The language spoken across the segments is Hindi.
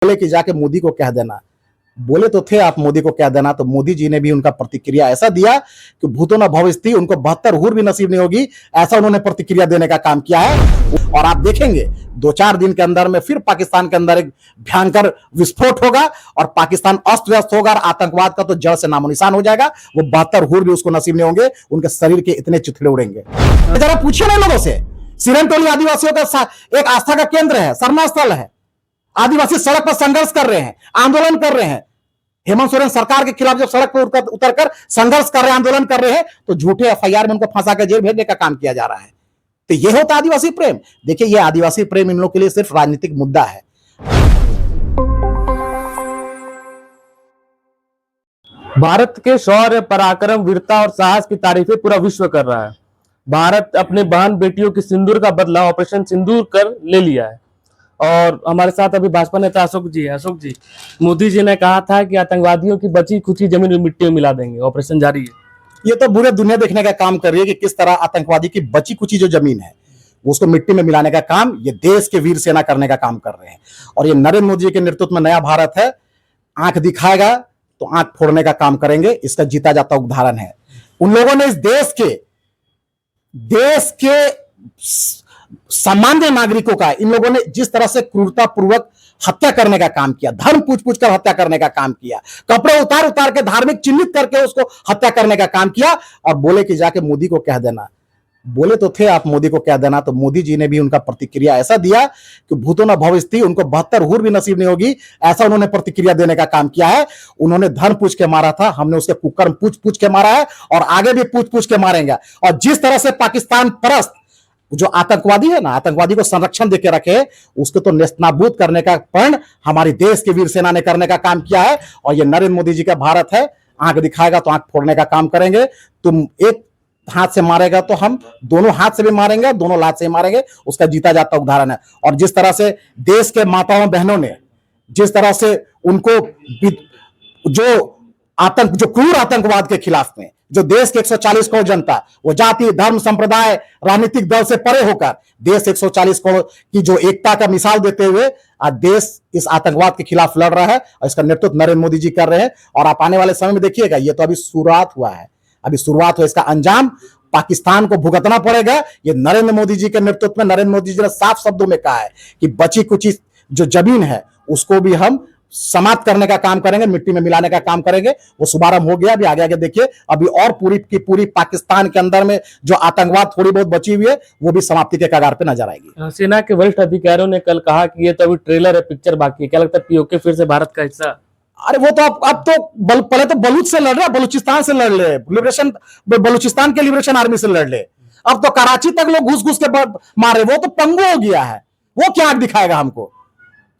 बोले कि जाके मोदी को कह देना। बोले तो थे आप मोदी को कह देना, तो मोदी जी ने भी उनका प्रतिक्रिया ऐसा दिया कि भूतो न भविष्यति, उनको 72 हूर भी नसीब नहीं होगी, ऐसा उन्होंने प्रतिक्रिया देने का काम किया है। और आप देखेंगे 2-4 दिन के अंदर में फिर पाकिस्तान के अंदर एक भयंकर विस्फोट होगा और पाकिस्तान अस्त व्यस्त होगा और आतंकवाद का तो जड़ से नामो निशान हो जाएगा। वो 72 हूर भी उसको नसीब नहीं होंगे, उनके शरीर के इतने चिथड़े उड़ेंगे। जरा पूछिए ना लोगों से, सिरन टोली आदिवासियों का एक आस्था का केंद्र है, शरणा स्थल है। आदिवासी सड़क पर संघर्ष कर रहे हैं, आंदोलन कर रहे हैं। हेमंत सोरेन सरकार के खिलाफ जब सड़क पर उतरकर संघर्ष कर रहे हैं, आंदोलन कर रहे हैं, तो झूठे एफआईआर में उनको फंसा कर जेल भेजने का काम किया जा रहा है। तो यह होता आदिवासी प्रेम। देखिए, यह आदिवासी प्रेम इन लोगों के लिए सिर्फ राजनीतिक मुद्दा है। भारत के शौर्य, पराक्रम, वीरता और साहस की तारीफें पूरा विश्व कर रहा है। भारत अपने बहन बेटियों की सिंदूर का बदला ऑपरेशन सिंदूर कर ले लिया है। और हमारे साथ अभी भाजपा नेता अशोक जी है। अशोक जी, मोदी जी ने कहा था कि आतंकवादियों की बची खुची जमीन में मिट्टी में मिला देंगे, ऑपरेशन जारी है। ये तो पूरे दुनिया देखने का काम कर रही है कि किस तरह आतंकवादी की बची कुची जो जमीन है उसको मिट्टी में मिलाने का काम ये देश के वीर सेना करने का काम कर रहे हैं। और ये नरेंद्र मोदी जी के नेतृत्व में नया भारत है। आंख दिखाएगा तो आंख फोड़ने का काम करेंगे, इसका जीता जाता उदाहरण है। उन लोगों ने इस देश के सामान्य नागरिकों का इन लोगों ने जिस तरह से क्रूरता पूर्वक हत्या करने का काम किया, धर्म पूछ कर हत्या करने का काम किया, कपड़े उतार के धार्मिक चिन्हित करके उसको हत्या करने का काम किया, और बोले कि जाके मोदी को कह देना। बोले तो थे आप मोदी को कह देना, तो मोदी जी ने भी उनका प्रतिक्रिया ऐसा दिया कि भूतो न भविष्यति, उनको 72 हूर भी नसीब नहीं होगी, ऐसा उन्होंने प्रतिक्रिया देने का काम किया है। उन्होंने धर्म पूछ के मारा था, हमने उसके कुकर्म पूछ के मारा है और आगे भी पूछ के मारेंगे। और जिस तरह से पाकिस्तान परस्त जो आतंकवादी है ना, आतंकवादी को संरक्षण देके रखे, उसको तो नेस्तनाबूद करने का प्रण हमारी देश के वीर सेना ने करने का काम किया है। और ये नरेंद्र मोदी जी का भारत है। आंख दिखाएगा तो आंख फोड़ने का काम करेंगे। तुम एक हाथ से मारेगा तो हम दोनों हाथ से भी मारेंगे, दोनों लात से ही मारेंगे, उसका जीता जाता उदाहरण है। और जिस तरह से देश के माताओं बहनों ने जिस तरह से उनको जो क्रूर आतंकवाद के खिलाफ में जो देश के 140 करोड़ जनता, वो जाति, धर्म, संप्रदाय, राजनीतिक दल से परे होकर देश 140 करोड़ की जो एकता का मिसाल देते हुए आज देश इस आतंकवाद के खिलाफ लड़ रहा है। और इसका नेतृत्व नरेंद्र मोदी जी कर रहे हैं। और आप आने वाले समय में देखिएगा, ये तो अभी शुरुआत हुआ है, अभी शुरुआत हुआ, इसका अंजाम पाकिस्तान को भुगतना पड़ेगा। ये नरेंद्र मोदी जी के नेतृत्व में नरेंद्र मोदी जी ने साफ शब्दों में कहा है कि बची कुची जो जमीन है उसको भी हम समाप्त करने का काम करेंगे, मिट्टी में मिलाने का काम करेंगे। वो शुभारंभ हो गया, अभी आगे आगे देखिए, अभी और पूरी की पूरी पाकिस्तान के अंदर में जो आतंकवाद थोड़ी बहुत बची हुई है वो भी समाप्ति के कगार पे नजर आएगी। सेना के वरिष्ठ अधिकारियों ने कल कहा कि ये तो अभी ट्रेलर है, पिक्चर बाकी है। क्या लगता है पीओके फिर से भारत का हिस्सा? अरे वो तो अब तो पहले तो बलूच से लड़ रहे, बलूचिस्तान से लड़ ले, लिबरेशन बलूचिस्तान के लिबरेशन आर्मी से लड़ ले। अब तो कराची तक लोग घुस के मारे। वो तो पंगु हो गया है। वो क्या आंख दिखाएगा हमको?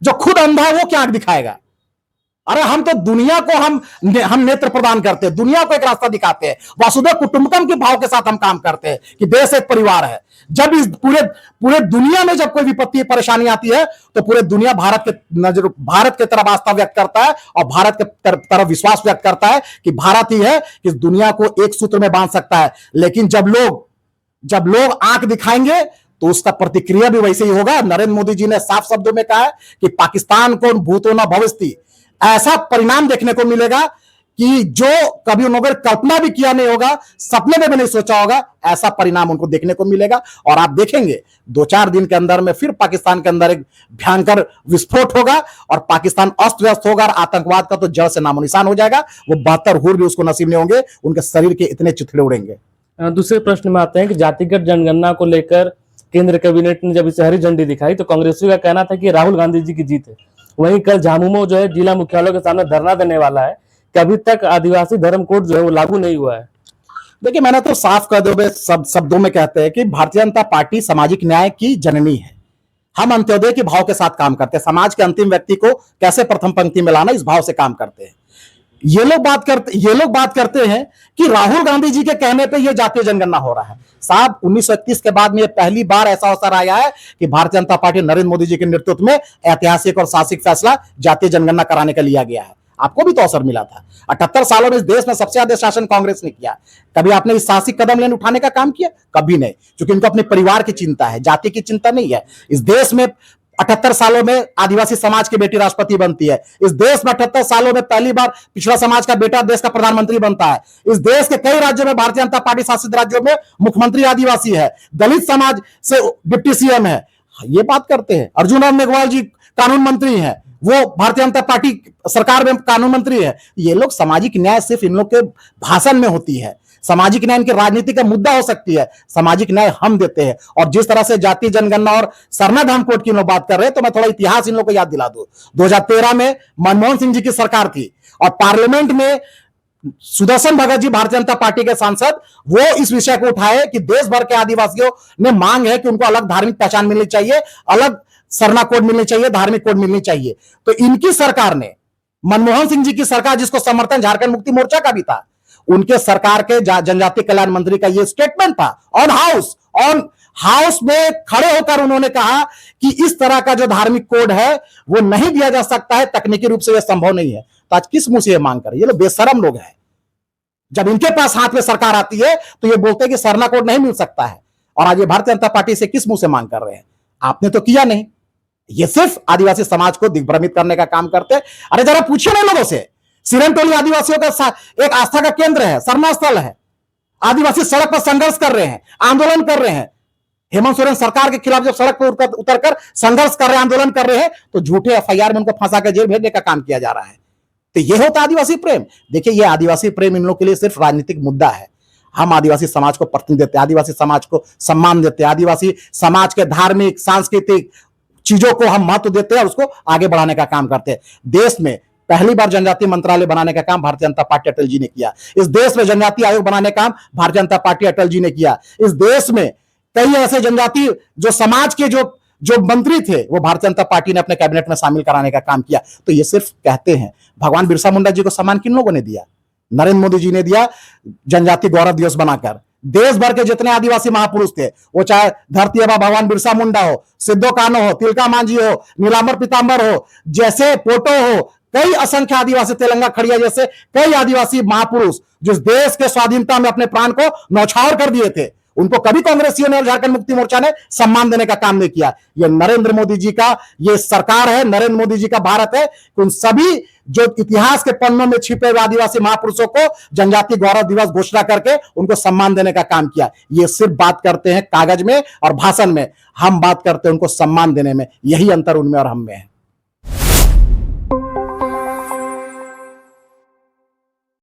जो खुद अंधा है वो क्या आंख दिखाएगा? अरे हम तो दुनिया को हम नेत्र प्रदान करते हैं, दुनिया को एक रास्ता दिखाते हैं। वसुधैव कुटुंबकम के भाव के साथ हम काम करते हैं कि देश एक परिवार है। जब इस पूरे दुनिया में जब कोई विपत्ति परेशानी आती है तो पूरे दुनिया भारत के तरफ आस्था व्यक्त करता है और भारत के तरफ विश्वास व्यक्त करता है कि भारत ही है कि इस दुनिया को एक सूत्र में बांध सकता है। लेकिन जब लोग आंख दिखाएंगे तो उसका प्रतिक्रिया भी वैसे ही होगा। नरेंद्र मोदी जी ने साफ शब्दों में कहा है कि पाकिस्तान को भूतो न भविष्यति, ऐसा परिणाम देखने को मिलेगा कि जो कभी उन्होंने कल्पना भी किया नहीं होगा, सपने में भी नहीं सोचा होगा, ऐसा परिणाम उनको देखने को मिलेगा। और आप देखेंगे 2-4 दिन के अंदर में फिर पाकिस्तान के अंदर एक भयंकर विस्फोट होगा और पाकिस्तान अस्त व्यस्त होगा और आतंकवाद का तो जड़ से नामो निशान हो जाएगा। वो 72 हूर भी उसको नसीब नहीं होंगे, उनके शरीर के इतने चिथड़े उड़ेंगे। दूसरे प्रश्न में आते हैं कि जातिगत जनगणना को लेकर केंद्र कैबिनेट ने जब इसे हरी झंडी दिखाई तो कांग्रेसियों का कहना था कि राहुल गांधी जी की जीत है। वहीं कल झामुमो जो है जिला मुख्यालयों के सामने धरना देने वाला है कि अभी तक आदिवासी धर्म कोड जो है वो लागू नहीं हुआ है। देखिए, मैंने तो साफ कर दो शब्दों में कहते हैं कि भारतीय जनता पार्टी सामाजिक न्याय की जननी है। हम अंत्योदय के भाव के साथ काम करते हैं। समाज के अंतिम व्यक्ति को कैसे प्रथम पंक्ति में लाना, इस भाव से काम करते हैं। ये लोग बात करते हैं कि राहुल गांधी जी के कहने पे ये जातीय जनगणना हो रहा है। साहब, 1931 के बाद में ये पहली बार ऐसा अवसर आया है कि भारतीय जनता पार्टी नरेंद्र मोदी जी के नेतृत्व में ऐतिहासिक और साहसिक फैसला जातीय जनगणना कराने का लिया गया है। आपको भी तो अवसर मिला था। 78 सालों में इस देश में सबसे ज्यादा शासन कांग्रेस ने किया। कभी आपने इस साहसिक कदम लेने उठाने का काम किया? कभी नहीं, क्योंकि इनको अपने परिवार की चिंता है, जाति की चिंता नहीं है। इस देश में 78 सालों में आदिवासी समाज की बेटी राष्ट्रपति बनती है। इस देश में 78 सालों में पहली बार पिछड़ा समाज का बेटा देश का प्रधानमंत्री बनता है। इस देश के कई राज्यों में, भारतीय जनता पार्टी शासित राज्यों में मुख्यमंत्री आदिवासी है, दलित समाज से डिप्टी सीएम है। ये बात करते हैं। अर्जुन राम मेघवाल जी कानून मंत्री हैं, वो भारतीय जनता पार्टी सरकार में कानून मंत्री है। ये लोग सामाजिक न्याय सिर्फ इन लोग के भाषण में होती है। सामाजिक न्याय इनके राजनीति का मुद्दा हो सकती है, सामाजिक न्याय हम देते हैं। और जिस तरह से जाति जनगणना और सरना धाम कोड की लोग बात कर रहे हैं, तो मैं थोड़ा इतिहास इन लोग को याद दिला दूं। 2013 में मनमोहन सिंह जी की सरकार थी और पार्लियामेंट में सुदर्शन भगत जी, भारतीय जनता पार्टी के सांसद, वो इस विषय को उठाए कि देश भर के आदिवासियों ने मांग है कि उनको अलग धार्मिक पहचान मिलनी चाहिए, अलग सरना कोड मिलनी चाहिए, धार्मिक कोड मिलनी चाहिए। तो इनकी सरकार ने, मनमोहन सिंह जी की सरकार, जिसको समर्थन झारखंड मुक्ति मोर्चा का भी था, उनके सरकार के जनजातीय कल्याण मंत्री का यह स्टेटमेंट था ऑन हाउस में खड़े होकर उन्होंने कहा कि इस तरह का जो धार्मिक कोड है वो नहीं दिया जा सकता है, तकनीकी रूप से यह संभव नहीं है। तो आज किस मुंह से यह मांग कर, ये लोग बेशरम लोग हैं। जब इनके पास हाथ में सरकार आती है तो ये बोलते हैं कि सरना कोड नहीं मिल सकता है, और आज ये भारतीय जनता पार्टी से किस मुंह से मांग कर रहे हैं? आपने तो किया नहीं, ये सिर्फ आदिवासी समाज को दिग्भ्रमित करने का काम करते हैं। अरे जरा पूछिए ना लोगों से, सिरनटोली आदिवासियों का एक आस्था का केंद्र है, सरना स्थल है। आदिवासी सड़क पर संघर्ष कर रहे हैं, आंदोलन कर रहे हैं। हेमंत सोरेन सरकार के खिलाफ जब सड़क पर उतरकर संघर्ष कर रहे हैं, आंदोलन कर रहे हैं, तो झूठे एफआईआर में उनको फंसा कर जेल भेजने का काम किया जा रहा है। तो यह होता आदिवासी प्रेम। देखिए, यह आदिवासी प्रेम इन लोगों के लिए सिर्फ राजनीतिक मुद्दा है। हम आदिवासी समाज को प्रतिनिधि देते हैं, आदिवासी समाज को सम्मान देते हैं, आदिवासी समाज के धार्मिक सांस्कृतिक चीजों को हम महत्व देते हैं और उसको आगे बढ़ाने का काम करते हैं। देश में पहली बार जनजातीय मंत्रालय बनाने का काम भारतीय जनता पार्टी अटल जी ने किया। इस देश में जनजातीय आयोग बनाने का काम भारतीय जनता पार्टी अटल जी ने किया। इस देश में कई ऐसे जनजातीय जो समाज के जो मंत्री थे, वो भारतीय जनता पार्टी ने अपने कैबिनेट में शामिल कराने का काम किया। तो ये सिर्फ कहते हैं। भगवान बिरसा मुंडा जी को सम्मान किन लोगों ने दिया? नरेंद्र मोदी जी ने दिया, जनजातीय गौरव दिवस बनाकर। देश भर के जितने आदिवासी महापुरुष थे, वो चाहे धरती आबा भगवान बिरसा मुंडा हो, सिद्धो कान्हो हो, तिलका मांझी हो, नीलांबर पीतांबर हो, जैसे पोटो हो, कई असंख्य आदिवासी, तेलंगा खड़िया जैसे कई आदिवासी महापुरुष जिस देश के स्वाधीनता में अपने प्राण को न्यौछावर कर दिए थे, उनको कभी कांग्रेसियों ने और झारखंड मुक्ति मोर्चा ने सम्मान देने का काम नहीं किया। ये नरेंद्र मोदी जी का ये सरकार है, नरेंद्र मोदी जी का भारत है कि उन सभी जो इतिहास के पन्नों में छिपे हुए आदिवासी महापुरुषों को जनजातीय गौरव दिवस घोषणा करके उनको सम्मान देने का काम किया। ये सिर्फ बात करते हैं कागज में और भाषण में, हम बात करते हैं उनको सम्मान देने में। यही अंतर उनमें और हम में है।